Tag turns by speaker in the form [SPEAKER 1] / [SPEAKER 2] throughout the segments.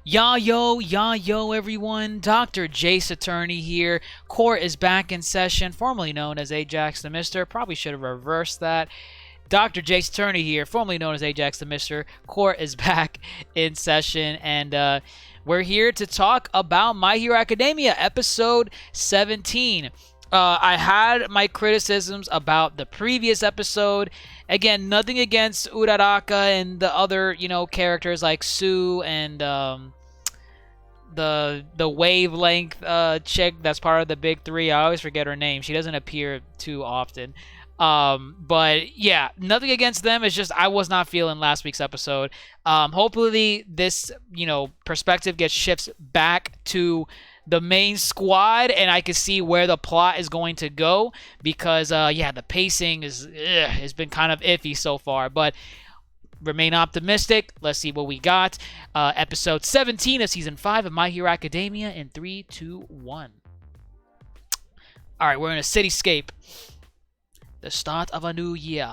[SPEAKER 1] Ya yo everyone, Dr. Jace Attorney here. Court is back in session, formerly known as Ajax the Mister. Probably should have reversed that. Dr. Jace Attorney here, formerly known as Ajax the Mister. Court is back in session, and we're here to talk about My Hero Academia, episode 17. I had my criticisms about the previous episode. Again, nothing against Uraraka and the other, characters like Sue and the wavelength chick that's part of the big three. I always forget her name. She doesn't appear too often. But yeah, nothing against them. It's just I was not feeling last week's episode. Hopefully this, perspective gets shifted back to the main squad and I can see where the plot is going to go because the pacing has been kind of iffy so far, but remain optimistic. Let's see what we got. Episode 17 of season 5 of My Hero Academia in 3, 2, 1. Alright, we're in a cityscape. The start of a new year.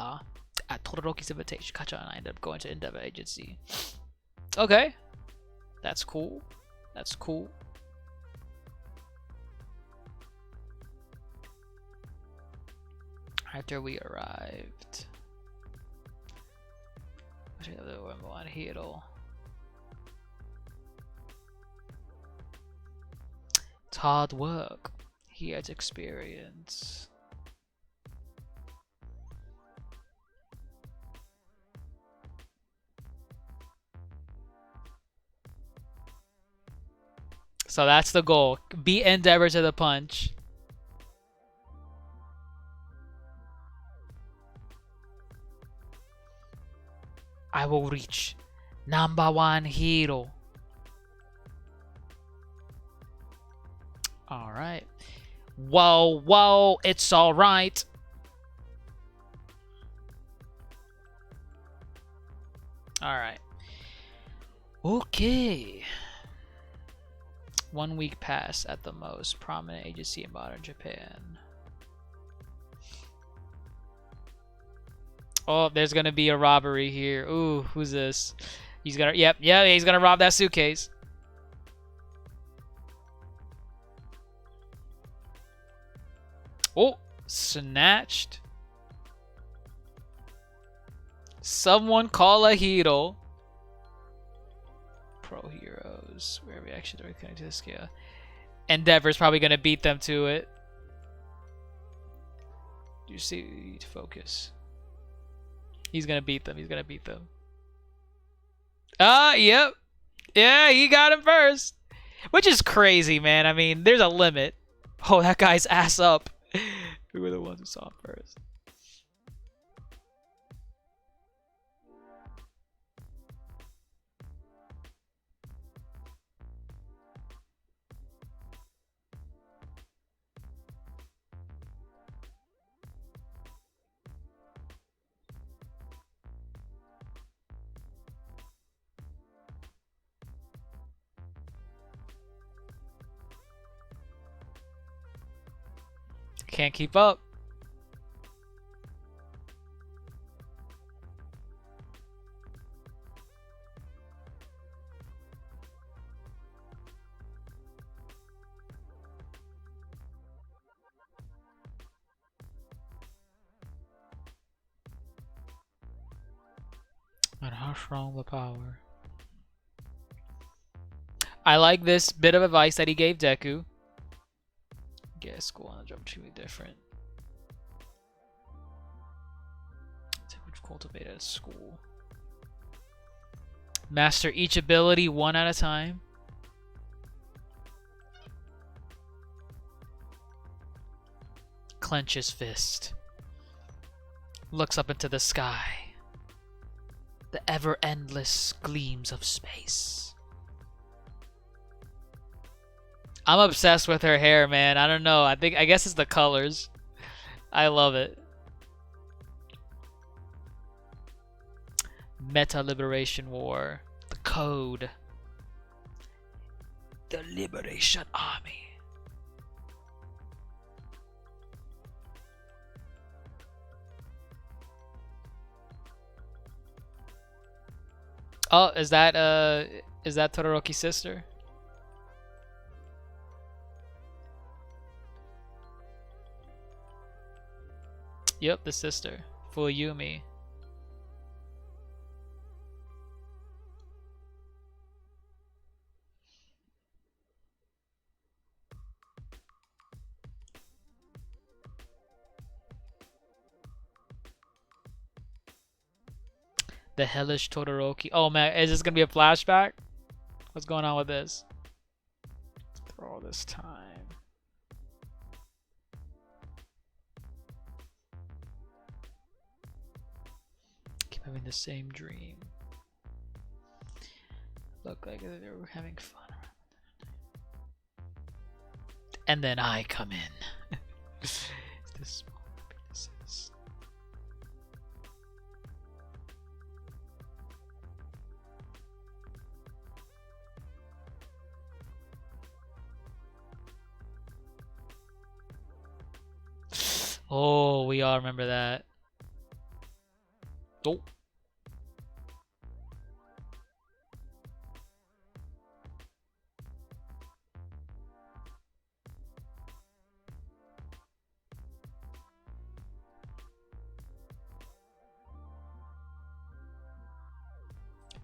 [SPEAKER 1] At Todoroki's invitation, Kacha and I ended up going to Endeavor Agency. Okay. That's cool. That's cool. After we arrived. It's hard work. He has experience. So that's the goal. Beat Endeavor to the punch. I will reach #1 hero. Alright. Whoa, it's alright. Alright. Okay. 1 week pass at the most prominent agency in modern Japan. Oh, there's gonna be a robbery here. Ooh, who's this? He's gonna, he's gonna rob that suitcase. Oh, snatched. Someone call a hero. Pro heroes. Where reaction directly connected to the scale. Endeavor's probably gonna beat them to it. You see, focus. He's gonna beat them. He's gonna beat them. Yep. Yeah, he got him first. Which is crazy, man. I mean, there's a limit. Oh, that guy's ass up. We were the ones who saw him first. Can't keep up. And how strong the power. I like this bit of advice that he gave Deku. Get a school on the jump to be different. Cultivate at school. Master each ability one at a time. Clench his fist. Looks up into the sky. The ever-endless gleams of space. I'm obsessed with her hair, man. I don't know. I guess it's the colors. I love it. Meta Liberation War. The Code. The Liberation Army. Oh, is that Is that Todoroki's sister? Yep, the sister. Fuyumi. The hellish Todoroki. Oh man, is this gonna be a flashback? What's going on with this? For all this time. Keep having the same dream. Look like they were having fun. And then I come in. This small penises. Oh, we all remember that. Oh.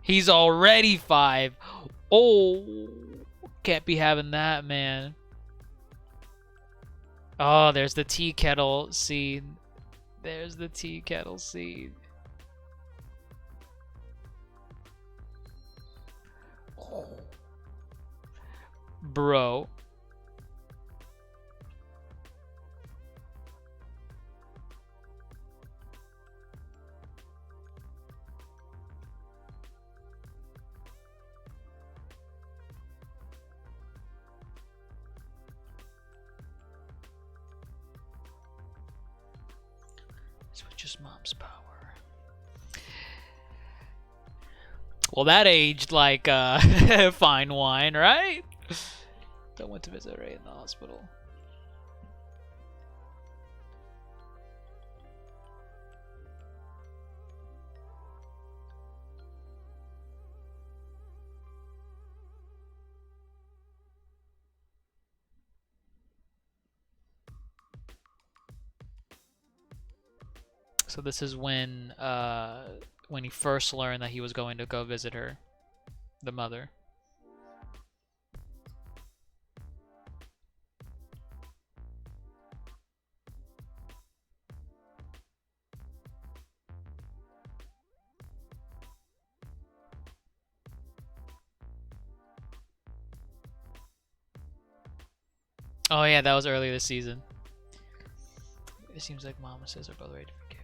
[SPEAKER 1] He's already 5. Oh, can't be having that, man. Oh, there's the tea kettle scene. There's the tea kettle scene. Oh. Bro. Switches mom's power. Well, that aged like fine wine, right? I went to visit Ray in the hospital. So this is when he first learned that he was going to go visit her, the mother. Oh yeah, that was earlier this season. It seems like Mama says they're both ready to forgive me.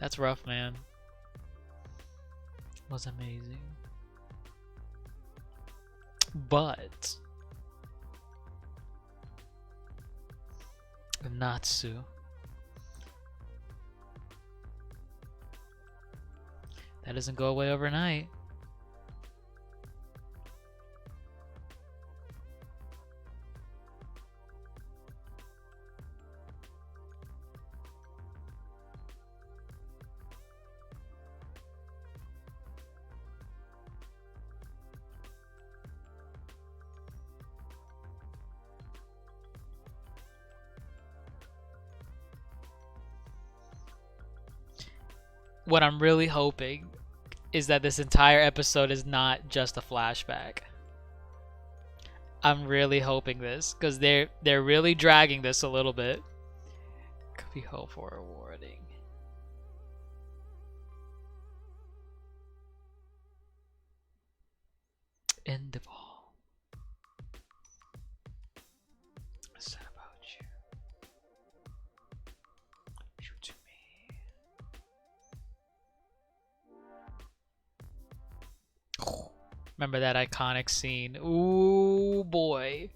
[SPEAKER 1] That's rough, man. It was amazing. But Natsu. That doesn't go away overnight. What I'm really hoping is that this entire episode is not just a flashback. I'm really hoping this, because they're really dragging this a little bit. Could be hope for a warning. End of all. I said about you. You to me. Remember that iconic scene? Ooh boy.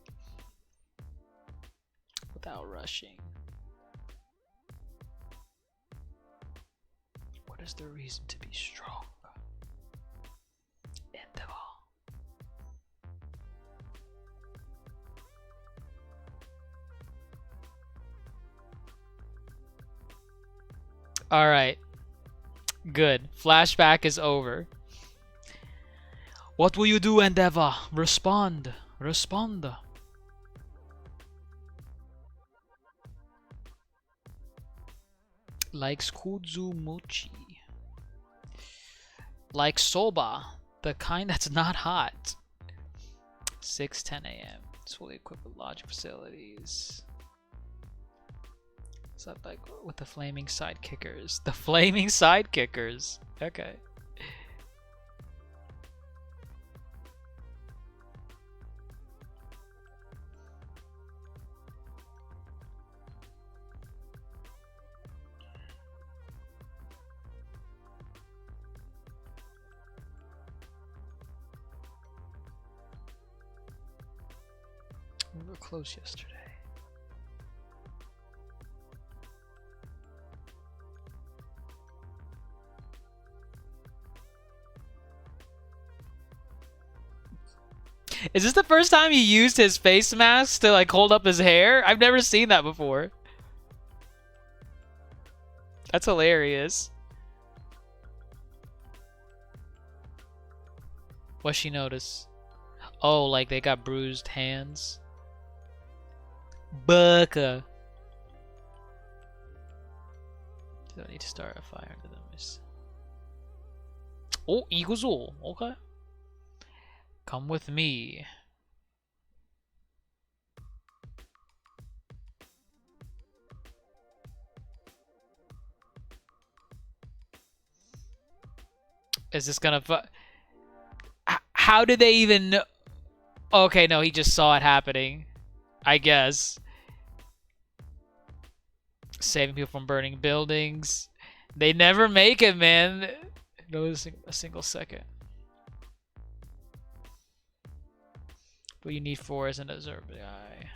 [SPEAKER 1] Without rushing. What is the reason to be strong? Endeavor. All right. Good. Flashback is over. What will you do, Endeavor? Respond. Respond. Likes Kuzumuchi. Like soba, the kind that's not hot. 6:10 a.m. It's fully equipped with lodging facilities. Is that like with the flaming sidekickers? The flaming sidekickers. Okay. We were close yesterday. Is this the first time he used his face mask to like hold up his hair? I've never seen that before. That's hilarious. What'd she notice? Oh, like they got bruised hands. Baka. Don't need to start a fire under them. Oh, 이거죠. Okay. Come with me. Is this gonna how did they even know? Okay, no, he just saw it happening. I guess. Saving people from burning buildings. They never make it, man. No, a single second. What you need for is an observant eye.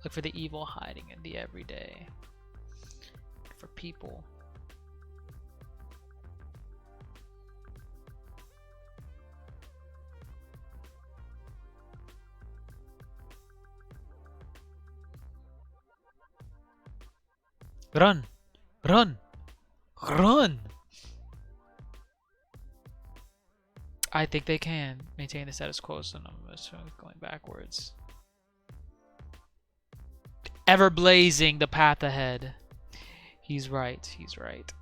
[SPEAKER 1] Look for the evil hiding in the everyday. For people. Run! Run! Run! I think they can maintain the status quo, so I'm going backwards. Ever blazing the path ahead. He's right, he's right.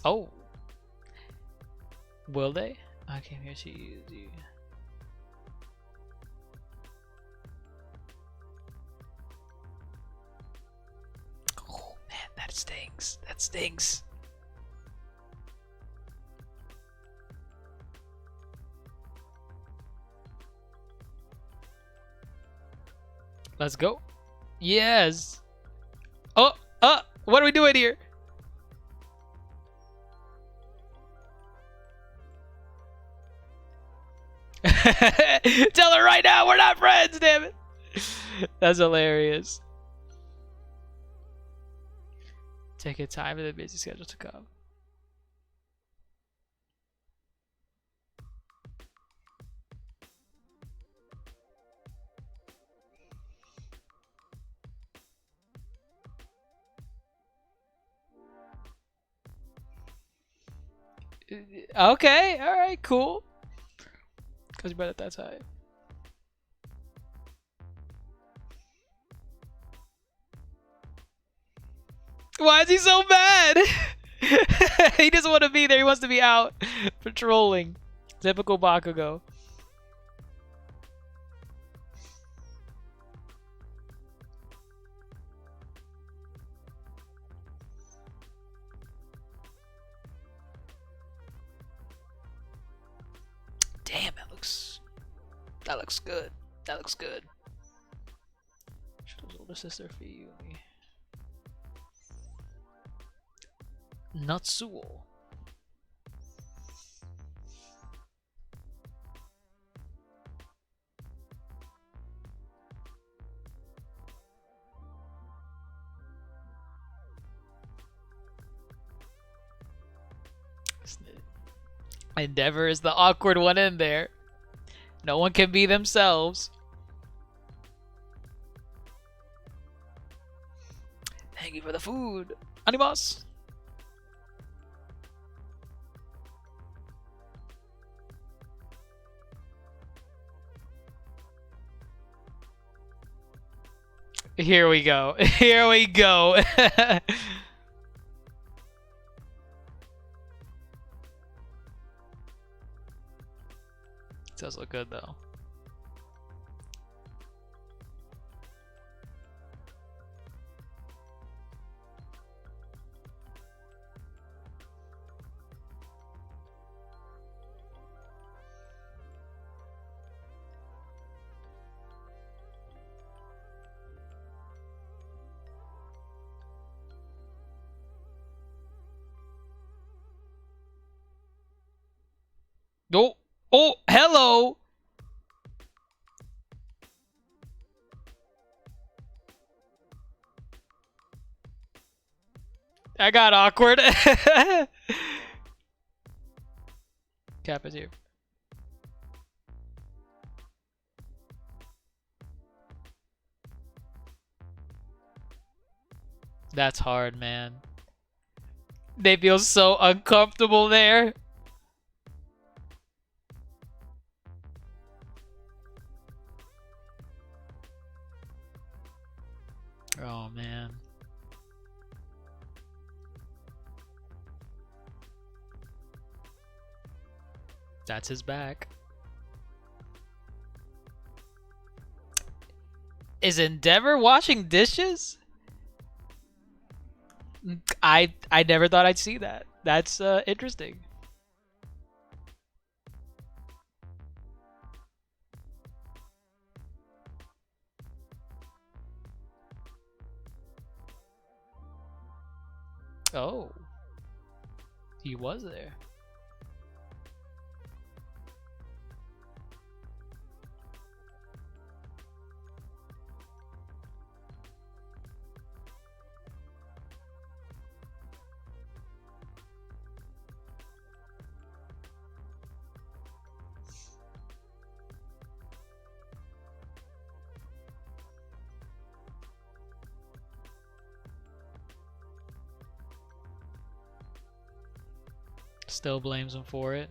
[SPEAKER 1] Oh. Will they? I came here to use you. Oh man, that stings. That stings. Let's go. Yes. Oh, what are we doing here? Tell her right now we're not friends, damn it. That's hilarious. Take your time for the busy schedule to come. Okay, alright, cool. Because you better at that time. Why is he so mad? He doesn't want to be there. He wants to be out patrolling. Typical Bakugo. That looks good. That looks good. Should his older sister for you? Natsuo. Endeavor is the awkward one in there. No one can be themselves. Thank you for the food. Animas. Here we go. Here we go. It does look good though. Oh, oh, hello. I got awkward. Cap is here. That's hard, man. They feel so uncomfortable there. Oh, man. That's his back. Is Endeavor washing dishes? I never thought I'd see that. That's interesting. Oh. He was there. Still blames him for it.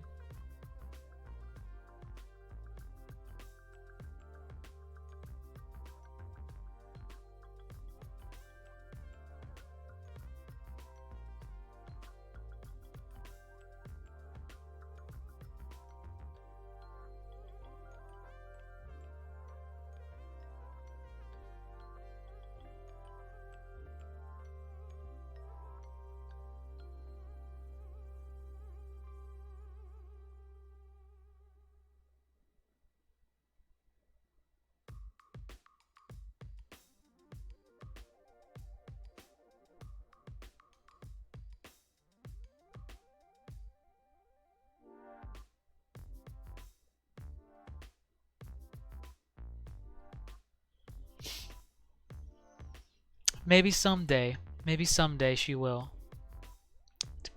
[SPEAKER 1] Maybe someday. Maybe someday she will.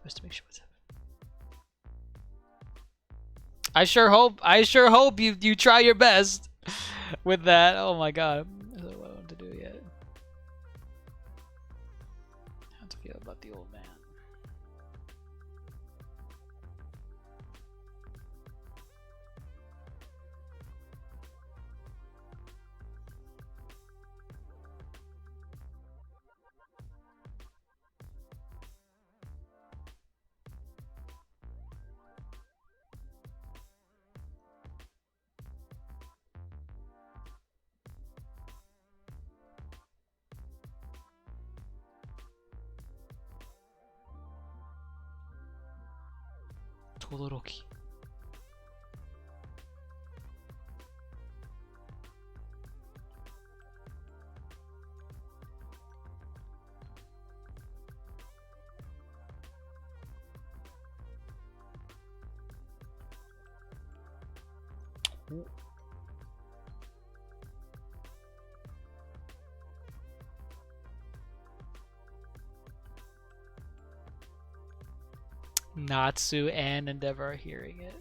[SPEAKER 1] Just to make sure what's happening. I sure hope you try your best with that. Oh my god. I don't know what to do yet. How to feel about the old man. Todoroki. Natsu and Endeavor are hearing it.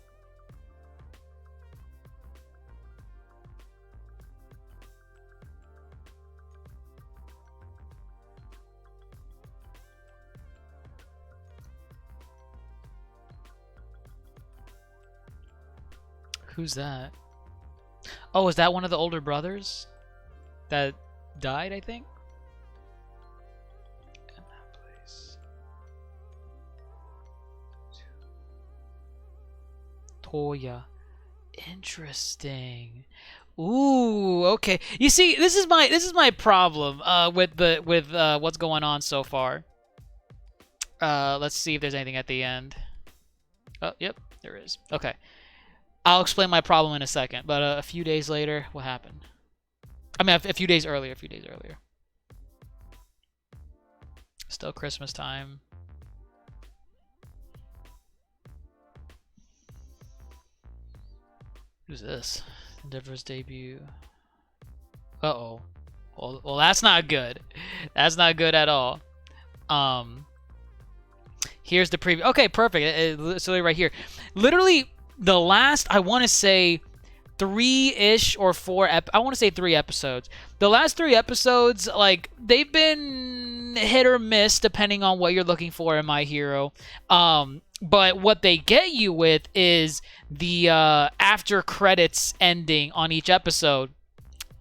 [SPEAKER 1] Who's that? Oh, is that one of the older brothers that died, I think? In that place. Toya. Interesting. Ooh, okay. You see, this is my problem with what's going on so far. Let's see if there's anything at the end. Oh, yep, there is. Okay. I'll explain my problem in a second, but a few days later, what happened? I mean, a few days earlier, Still Christmas time. Who's this? Endeavor's debut. Uh-oh. Well, that's not good. That's not good at all. Here's the preview. Okay, perfect. It's literally right here. Literally, the last, I want to say, 3-ish or 4, I want to say 3 episodes. The last 3 episodes, like, they've been hit or miss depending on what you're looking for in My Hero. But what they get you with is the after credits ending on each episode.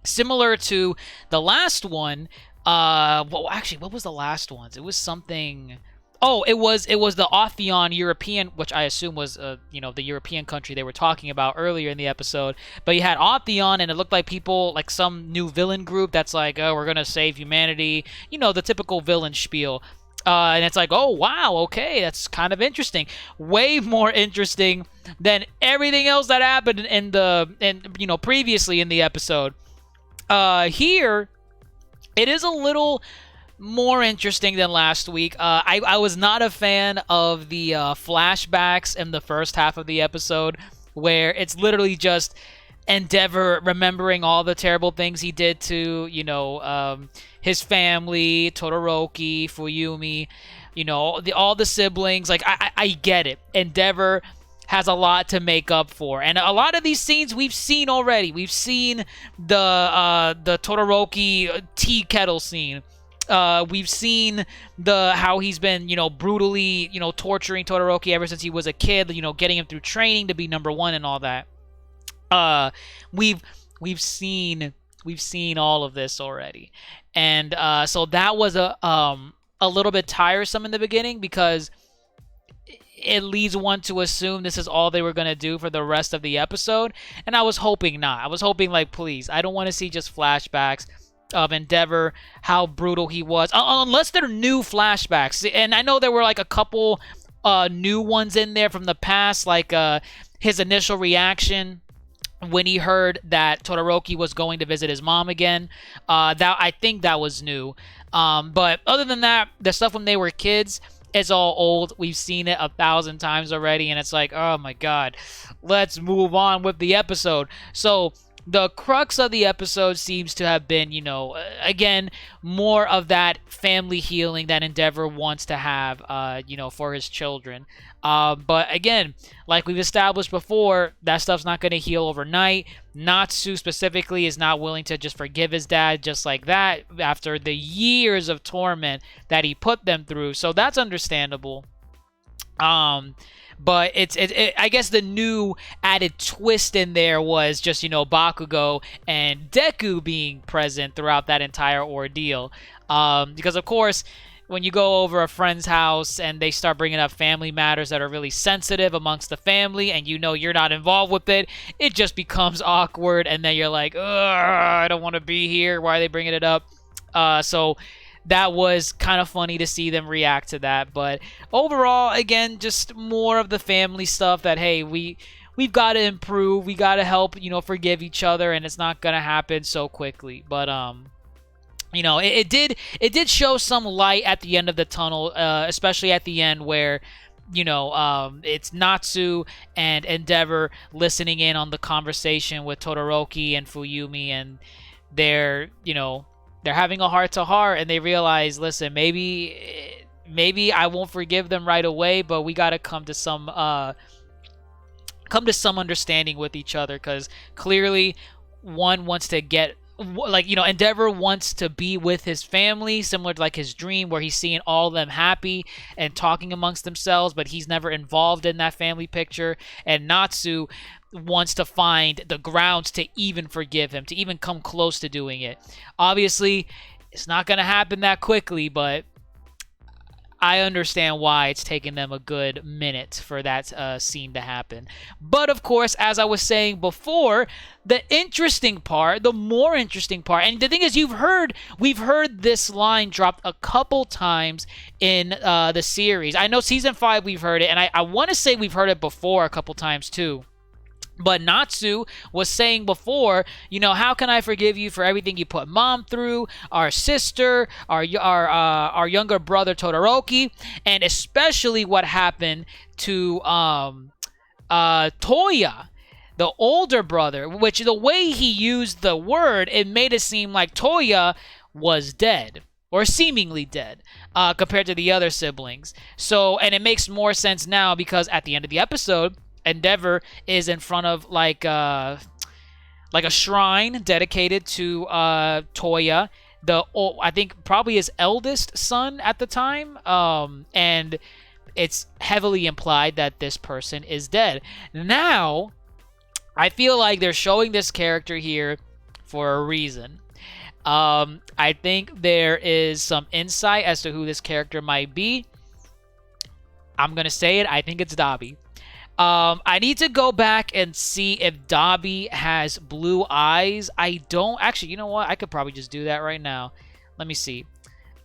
[SPEAKER 1] Similar to the last one. Well, actually, what was the last one? It was something... Oh, it was the Authion European, which I assume was the European country they were talking about earlier in the episode. But you had Authion, and it looked like people, like some new villain group that's like, oh, we're gonna save humanity. You know, the typical villain spiel. And it's like, oh wow, okay, that's kind of interesting. Way more interesting than everything else that happened previously in the episode. Here, it is a little more interesting than last week. I was not a fan of the flashbacks in the first half of the episode, where it's literally just Endeavor remembering all the terrible things he did to, his family, Todoroki, Fuyumi, all the siblings. Like, I get it. Endeavor has a lot to make up for, and a lot of these scenes we've seen already. We've seen the Todoroki tea kettle scene. We've seen how he's been, brutally, torturing Todoroki ever since he was a kid, getting him through training to be number 1 and all that. We've seen all of this already. And so that was a little bit tiresome in the beginning, because it leads one to assume this is all they were going to do for the rest of the episode. And I was hoping not. I was hoping, like, please, I don't want to see just flashbacks of Endeavor, how brutal he was, unless they're new flashbacks. And I know there were like a couple new ones in there from the past, like his initial reaction when he heard that Todoroki was going to visit his mom again. That, I think that was new. But other than that, the stuff when they were kids, it's all old. We've seen it 1,000 times already, and it's like, oh my god, let's move on with the episode. So the crux of the episode seems to have been, again, more of that family healing that Endeavor wants to have, for his children. But again, like we've established before, that stuff's not going to heal overnight. Natsu specifically is not willing to just forgive his dad just like that after the years of torment that he put them through. So that's understandable. But I guess the new added twist in there was just, Bakugo and Deku being present throughout that entire ordeal. Because, of course, when you go over a friend's house and they start bringing up family matters that are really sensitive amongst the family, and you're not involved with it, it just becomes awkward, and then you're like, ugh, I don't want to be here. Why are they bringing it up? So that was kind of funny to see them react to that. But overall, again, just more of the family stuff that, hey, we've got to improve. We got to help, forgive each other, and it's not going to happen so quickly. But, it did show some light at the end of the tunnel, especially at the end where it's Natsu and Endeavor listening in on the conversation with Todoroki and Fuyumi, and they're they're having a heart to heart, and they realize, listen, maybe I won't forgive them right away, but we got to come to some understanding with each other, because clearly one wants to get, Endeavor wants to be with his family, similar to like his dream where he's seeing all of them happy and talking amongst themselves, but he's never involved in that family picture. And Natsu wants to find the grounds to even forgive him, to even come close to doing it. Obviously, it's not going to happen that quickly, but I understand why it's taken them a good minute for that scene to happen. But of course, as I was saying before, the more interesting part, and the thing is, we've heard this line dropped a couple times in the series. I know season 5 we've heard it, and I want to say we've heard it before a couple times too. But Natsu was saying before, how can I forgive you for everything you put Mom through, our sister, our younger brother Todoroki, and especially what happened to Toya, the older brother, which the way he used the word, it made it seem like Toya was dead, or seemingly dead, compared to the other siblings. So, and it makes more sense now, because at the end of the episode, Endeavor is in front of like a shrine dedicated to Toya, I think probably his eldest son at the time, and it's heavily implied that this person is dead. Now, I feel like they're showing this character here for a reason. I think there is some insight as to who this character might be. I'm gonna say it. I think it's Dabi. I need to go back and see if Dabi has blue eyes. I don't actually. You know what? I could probably just do that right now. Let me see.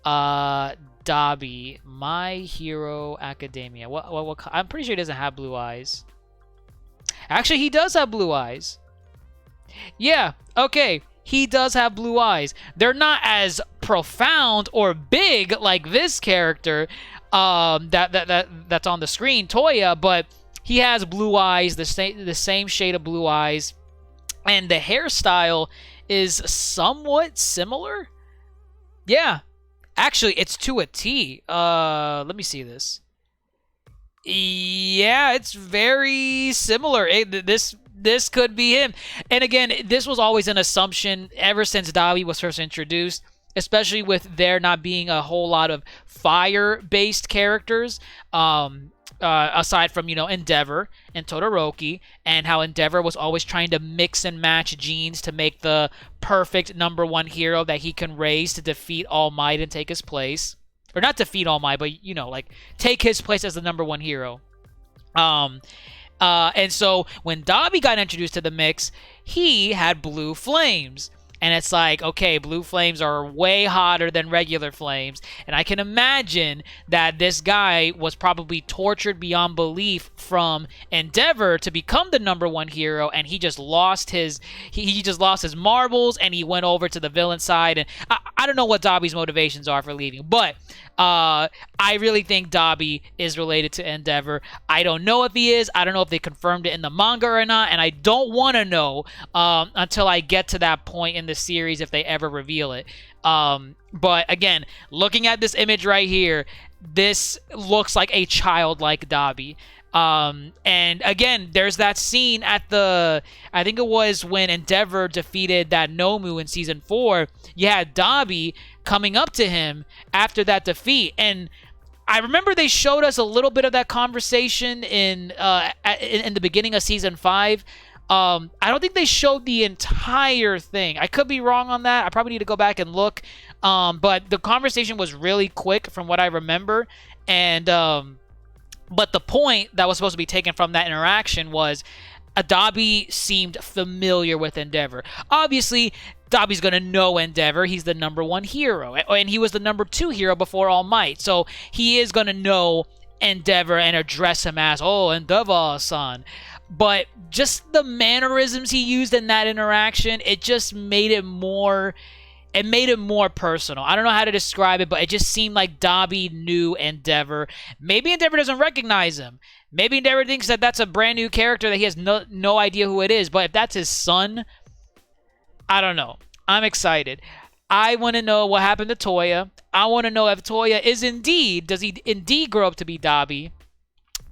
[SPEAKER 1] Dabi, My Hero Academia. What? I'm pretty sure he doesn't have blue eyes. Actually, he does have blue eyes. Yeah. Okay. He does have blue eyes. They're not as profound or big like this character that's on the screen, Toya, but he has blue eyes, the same shade of blue eyes, and the hairstyle is somewhat similar. Yeah, actually, it's to a T. Let me see this. Yeah, it's very similar. This could be him. And again, this was always an assumption ever since Dabi was first introduced, especially with there not being a whole lot of fire-based characters. Aside from, Endeavor and Todoroki, and how Endeavor was always trying to mix and match genes to make the perfect number one hero that he can raise to defeat All Might and take his place. Or not defeat All Might, but, take his place as the number one hero. And so when Dabi got introduced to the mix, he had blue flames. And it's like, okay, blue flames are way hotter than regular flames. And I can imagine that this guy was probably tortured beyond belief from Endeavor to become the number one hero, and he just lost his marbles, and he went over to the villain side. And I don't know what Dabi's motivations are for leaving, but I really think Dabi is related to Endeavor. I don't know if he is. I don't know if they confirmed it in the manga or not, and I don't want to know until I get to that point in the series, if they ever reveal it. But again, looking at this image right here, this looks like a childlike Dabi. And again, there's that scene at I think it was when Endeavor defeated that Nomu in season 4. You had Dabi coming up to him after that defeat, and I remember they showed us a little bit of that conversation in the beginning of season 5. I don't think they showed the entire thing. I could be wrong on that. I probably need to go back and look. But the conversation was really quick from what I remember. And but the point that was supposed to be taken from that interaction was Dabi seemed familiar with Endeavor. Obviously, Dabi's going to know Endeavor. He's the number one hero. And he was the number 2 hero before All Might. So he is going to know Endeavor and address him as, oh, Endeavor-san. But just the mannerisms he used in that interaction, it just made it more it made it more personal. I don't know how to describe it, but it just seemed like Dabi knew Endeavor. Maybe Endeavor doesn't recognize him. Maybe Endeavor thinks that that's a brand new character that he has no idea who it is. But if that's his son, I don't know. I'm excited. I want to know what happened to Toya. I want to know if Toya does he indeed grow up to be Dabi?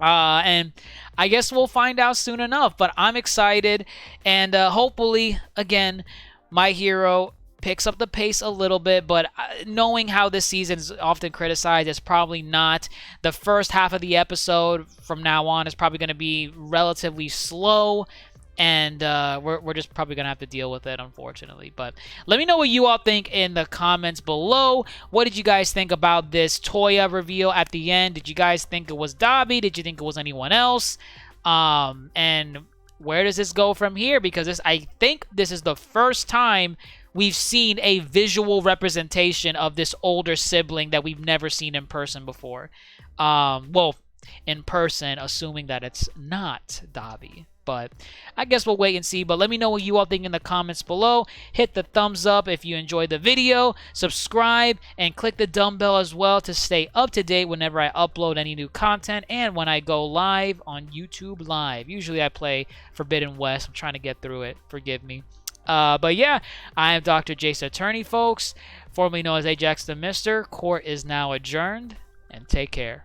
[SPEAKER 1] And I guess we'll find out soon enough. But I'm excited, and hopefully, again, my hero picks up the pace a little bit, but knowing how this season is often criticized, it's probably not. The first half of the episode from now on is probably going to be relatively slow, and we're just probably going to have to deal with it, unfortunately. But let me know what you all think in the comments below. What did you guys think about this Toya reveal at the end? Did you guys think it was Dabi? Did you think it was anyone else? And where does this go from here? Because I think this is the first time we've seen a visual representation of this older sibling that we've never seen in person before. Well, in person, assuming that it's not Dabi. But I guess we'll wait and see. But let me know what you all think in the comments below. Hit the thumbs up if you enjoyed the video. Subscribe and click the dumb bell as well to stay up to date whenever I upload any new content and when I go live on YouTube Live. Usually I play Forbidden West. I'm trying to get through it. Forgive me. But yeah, I am Dr. Jace Attorney, folks, formerly known as Ajax the Mister. Court is now adjourned, and take care.